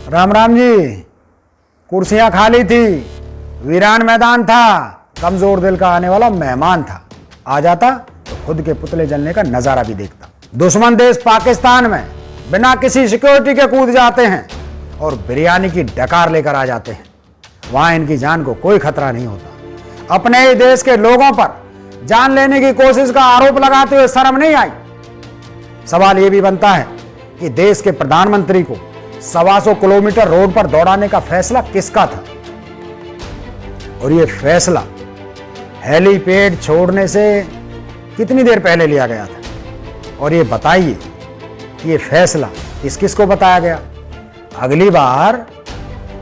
राम राम जी। कुर्सियां खाली थी, वीरान मैदान था, कमजोर दिल का आने वाला मेहमान था। आ जाता तो खुद के पुतले जलने का नजारा भी देखता। दुश्मन देश पाकिस्तान में बिना किसी सिक्योरिटी के कूद जाते हैं और बिरयानी की डकार लेकर आ जाते हैं। वहां इनकी जान को कोई खतरा नहीं होता। अपने ही देश के लोगों पर जान लेने की कोशिश का आरोप लगाते हुए शर्म नहीं आई। सवाल यह भी बनता है कि देश के प्रधानमंत्री को 125 किलोमीटर रोड पर दौड़ाने का फैसला किसका था, और यह फैसला हेलीपैड छोड़ने से कितनी देर पहले लिया गया था, और ये बताइए कि ये फैसला किस किस को बताया गया। अगली बार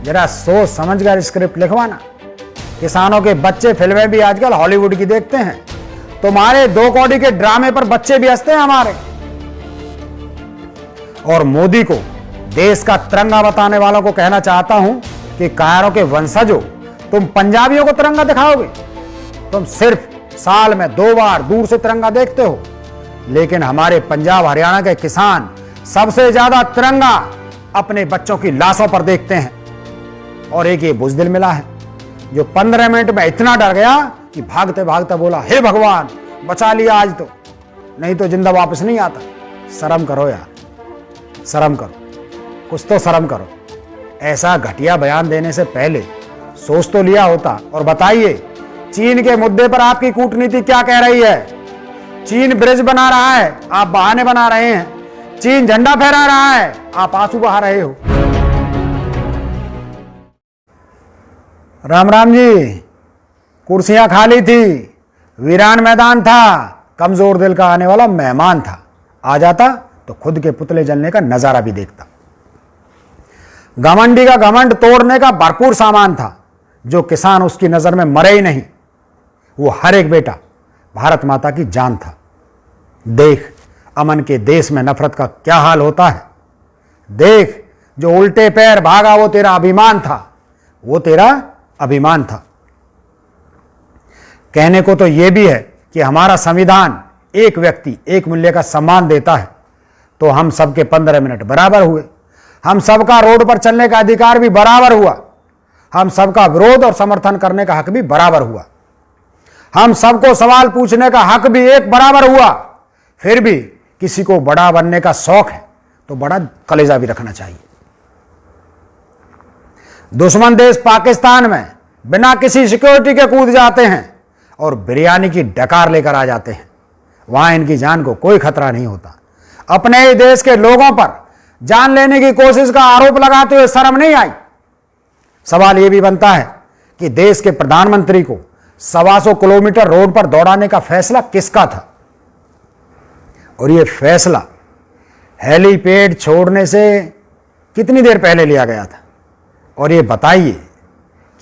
जरा सोच समझकर स्क्रिप्ट लिखवाना। किसानों के बच्चे फिल्में भी आजकल हॉलीवुड की देखते हैं। तुम्हारे 2 कौड़ी के ड्रामे पर बच्चे भी हंसते हैं हमारे। और मोदी को देश का तिरंगा बताने वालों को कहना चाहता हूं कि कायरों के वंशजों, तुम पंजाबियों को तिरंगा दिखाओगे। तुम सिर्फ साल में 2 बार दूर से तिरंगा देखते हो, लेकिन हमारे पंजाब हरियाणा के किसान सबसे ज्यादा तिरंगा अपने बच्चों की लाशों पर देखते हैं। और एक ये बुजदिल मिला है जो 15 मिनट में इतना डर गया कि भागते भागते बोला, हे भगवान बचा लिया आज तो, नहीं तो जिंदा वापस नहीं आता। शर्म करो यार, शर्म करो, कुछ तो शर्म करो। ऐसा घटिया बयान देने से पहले सोच तो लिया होता। और बताइए, चीन के मुद्दे पर आपकी कूटनीति क्या कह रही है? चीन ब्रिज बना रहा है, आप बहाने बना रहे हैं। चीन झंडा फहरा रहा है, आप आंसू बहा रहे हो। राम राम जी। कुर्सियां खाली थी, वीरान मैदान था, कमजोर दिल का आने वाला मेहमान था। आ जाता तो खुद के पुतले जलने का नजारा भी देखता। घमंडी का घमंड तोड़ने का भरपूर सामान था। जो किसान उसकी नजर में मरे ही नहीं, वो हर एक बेटा भारत माता की जान था। देख अमन के देश में नफरत का क्या हाल होता है। देख जो उल्टे पैर भागा वो तेरा अभिमान था, वो तेरा अभिमान था। कहने को तो यह भी है कि हमारा संविधान एक व्यक्ति एक मूल्य का सम्मान देता है, तो हम सबके 15 मिनट बराबर हुए। हम सबका रोड पर चलने का अधिकार भी बराबर हुआ। हम सबका विरोध और समर्थन करने का हक भी बराबर हुआ। हम सबको सवाल पूछने का हक भी एक बराबर हुआ। फिर भी किसी को बड़ा बनने का शौक है तो बड़ा कलेजा भी रखना चाहिए। दुश्मन देश पाकिस्तान में बिना किसी सिक्योरिटी के कूद जाते हैं और बिरयानी की डकार लेकर आ जाते हैं। वहां इनकी जान को कोई खतरा नहीं होता। अपने ही देश के लोगों पर जान लेने की कोशिश का आरोप लगाते हुए शर्म नहीं आई। सवाल यह भी बनता है कि देश के प्रधानमंत्री को 125 किलोमीटर रोड पर दौड़ाने का फैसला किसका था, और यह फैसला हेलीपैड छोड़ने से कितनी देर पहले लिया गया था। और यह बताइए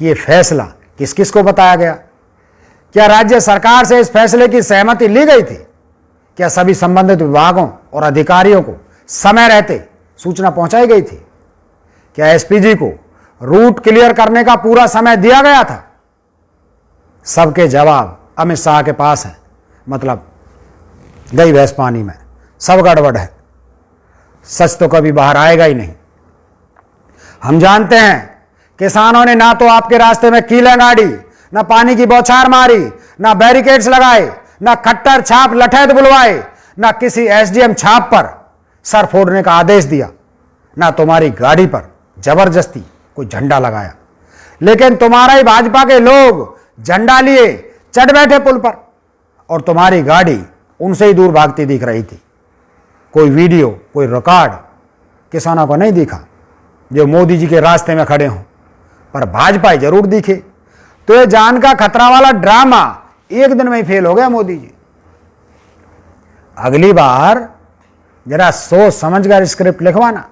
कि यह फैसला किस किस को बताया गया। क्या राज्य सरकार से इस फैसले की सहमति ली गई थी? क्या सभी संबंधित विभागों और अधिकारियों को समय रहते सूचना पहुंचाई गई थी? क्या एसपीजी को रूट क्लियर करने का पूरा समय दिया गया था? सबके जवाब अमित शाह के पास है। मतलब गई भैंस पानी में, सब गड़बड़ है। सच तो कभी बाहर आएगा ही नहीं। हम जानते हैं किसानों ने ना तो आपके रास्ते में कीलें गाड़ी, ना पानी की बौछार मारी, ना बैरिकेड्स लगाए, ना खट्टर छाप लठैत बुलवाए, ना किसी एसडीएम छाप पर सर फोड़ने का आदेश दिया, ना तुम्हारी गाड़ी पर जबरदस्ती कोई झंडा लगाया। लेकिन तुम्हारा ही भाजपा के लोग झंडा लिए चढ़ बैठे पुल पर, और तुम्हारी गाड़ी उनसे ही दूर भागती दिख रही थी। कोई वीडियो, कोई रिकॉर्ड किसानों को नहीं दिखा जो मोदी जी के रास्ते में खड़े हों, पर भाजपा ही जरूर दिखे। तो ये जान का खतरा वाला ड्रामा एक दिन में ही फेल हो गया मोदी जी। अगली बार जरा सोच समझकर स्क्रिप्ट लिखवाना।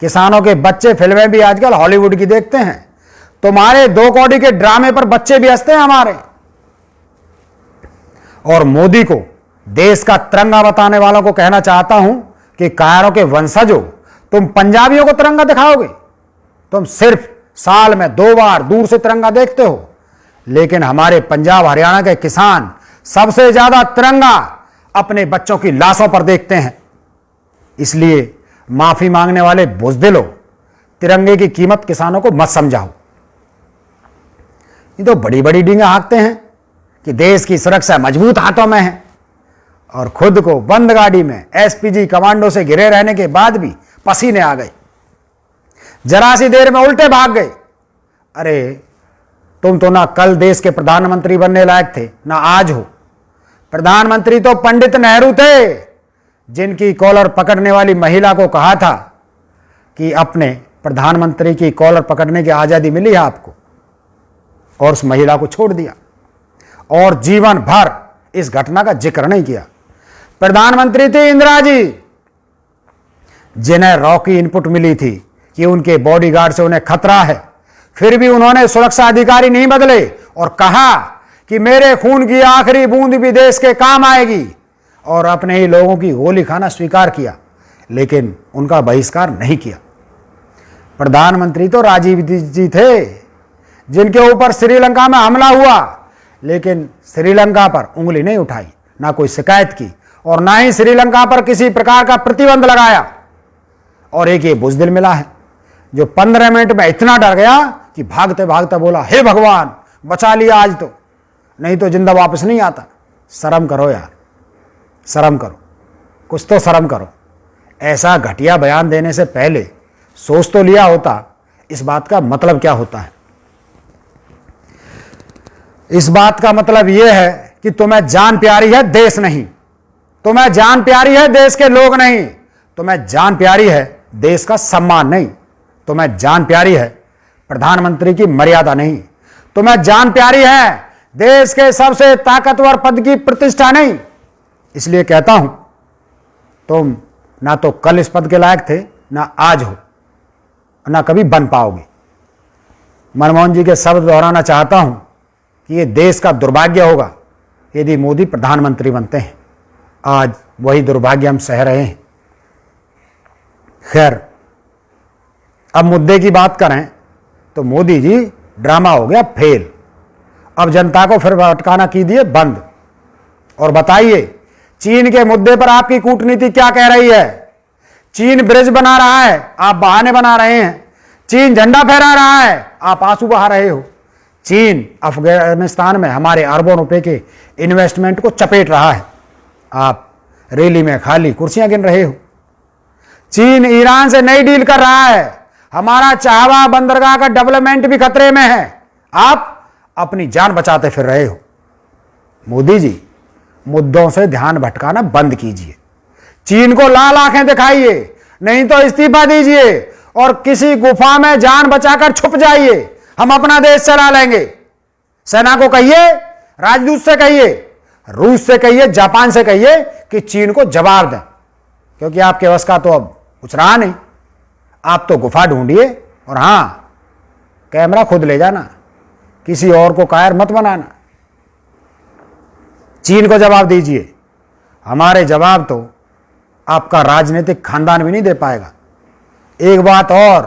किसानों के बच्चे फिल्में भी आजकल हॉलीवुड की देखते हैं। तुम्हारे 2 कौड़ी के ड्रामे पर बच्चे भी हंसते हैं हमारे। और मोदी को देश का तिरंगा बताने वालों को कहना चाहता हूं कि कायरों के वंशजों, तुम पंजाबियों को तिरंगा दिखाओगे। तुम सिर्फ साल में 2 बार दूर से तिरंगा देखते हो, लेकिन हमारे पंजाब हरियाणा के किसान सबसे ज्यादा तिरंगा अपने बच्चों की लाशों पर देखते हैं। इसलिए माफी मांगने वाले बुजदिलों, तिरंगे की कीमत किसानों को मत समझाओ। ये तो बड़ी बड़ी डींगा हाँकते हैं कि देश की सुरक्षा मजबूत हाथों में है, और खुद को बंद गाड़ी में एसपीजी कमांडो से घिरे रहने के बाद भी पसीने आ गए, जरा सी देर में उल्टे भाग गए। अरे तुम तो ना कल देश के प्रधानमंत्री बनने लायक थे, ना आज हो। प्रधानमंत्री तो पंडित नेहरू थे, जिनकी कॉलर पकड़ने वाली महिला को कहा था कि अपने प्रधानमंत्री की कॉलर पकड़ने की आजादी मिली है आपको, और उस महिला को छोड़ दिया और जीवन भर इस घटना का जिक्र नहीं किया। प्रधानमंत्री थी इंदिरा जी, जिन्हें रॉकी इनपुट मिली थी कि उनके बॉडीगार्ड से उन्हें खतरा है, फिर भी उन्होंने सुरक्षा अधिकारी नहीं बदले और कहा कि मेरे खून की आखिरी बूंद भी देश के काम आएगी, और अपने ही लोगों की गोली खाना स्वीकार किया, लेकिन उनका बहिष्कार नहीं किया। प्रधानमंत्री तो राजीव जी थे, जिनके ऊपर श्रीलंका में हमला हुआ, लेकिन श्रीलंका पर उंगली नहीं उठाई, ना कोई शिकायत की, और ना ही श्रीलंका पर किसी प्रकार का प्रतिबंध लगाया। और एक ये बुज़दिल मिला है जो 15 मिनट में इतना डर गया कि भागते भागते बोला, हे भगवान बचा लिया आज तो, नहीं तो जिंदा वापस नहीं आता। शर्म करो यार, शर्म करो, कुछ तो शर्म करो। ऐसा घटिया बयान देने से पहले सोच तो लिया होता इस बात का मतलब क्या होता है। इस बात का मतलब यह है कि तुम्हें जान प्यारी है देश नहीं, तुम्हें जान प्यारी है देश के लोग नहीं, तुम्हें जान प्यारी है देश का सम्मान नहीं, तुम्हें जान प्यारी है प्रधानमंत्री की मर्यादा नहीं, तुम्हें जान प्यारी है देश के सबसे ताकतवर पद की प्रतिष्ठा नहीं। इसलिए कहता हूं, तुम ना तो कल इस पद के लायक थे, ना आज हो, ना कभी बन पाओगे। मनमोहन जी के शब्द दोहराना चाहता हूं कि यह देश का दुर्भाग्य होगा यदि मोदी प्रधानमंत्री बनते हैं। आज वही दुर्भाग्य हम सह रहे हैं। खैर, अब मुद्दे की बात करें तो मोदी जी ड्रामा हो गया फेल। अब जनता को फिर भटकाना कीजिए बंद, और बताइए चीन के मुद्दे पर आपकी कूटनीति क्या कह रही है। चीन ब्रिज बना रहा है, आप बहाने बना रहे हैं। चीन झंडा फहरा रहा है, आप आंसू बहा रहे हो। चीन अफगानिस्तान में हमारे अरबों रुपए के इन्वेस्टमेंट को चपेट रहा है, आप रैली में खाली कुर्सियां गिन रहे हो। चीन ईरान से नई डील कर रहा है, हमारा चाहवा बंदरगाह का डेवलपमेंट भी खतरे में है, आप अपनी जान बचाते फिर रहे हो। मोदी जी, मुद्दों से ध्यान भटकाना बंद कीजिए, चीन को लाल आंखें दिखाइए, नहीं तो इस्तीफा दीजिए और किसी गुफा में जान बचाकर छुप जाइए, हम अपना देश चला लेंगे। सेना को कहिए, राजदूत से कहिए, रूस से कहिए, जापान से कहिए कि चीन को जवाब दें, क्योंकि आपके वश का तो अब कुछ रहा नहीं। आप तो गुफा ढूंढिए, और हां, कैमरा खुद ले जाना, किसी और को कायर मत बनाना। चीन को जवाब दीजिए, हमारे जवाब तो आपका राजनीतिक खानदान भी नहीं दे पाएगा। एक बात और,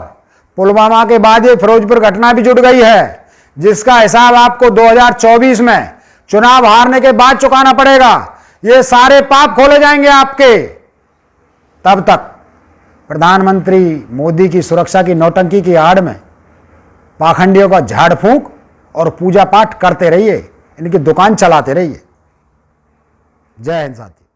पुलवामा के बाद ये फिरोजपुर घटना भी जुड़ गई है, जिसका हिसाब आपको 2024 में चुनाव हारने के बाद चुकाना पड़ेगा। ये सारे पाप खोले जाएंगे आपके। तब तक प्रधानमंत्री मोदी की सुरक्षा की नौटंकी की आड़ में पाखंडियों का झाड़ फूंक और पूजा पाठ करते रहिए, इनकी दुकान चलाते रहिए। जय हिंद साथी।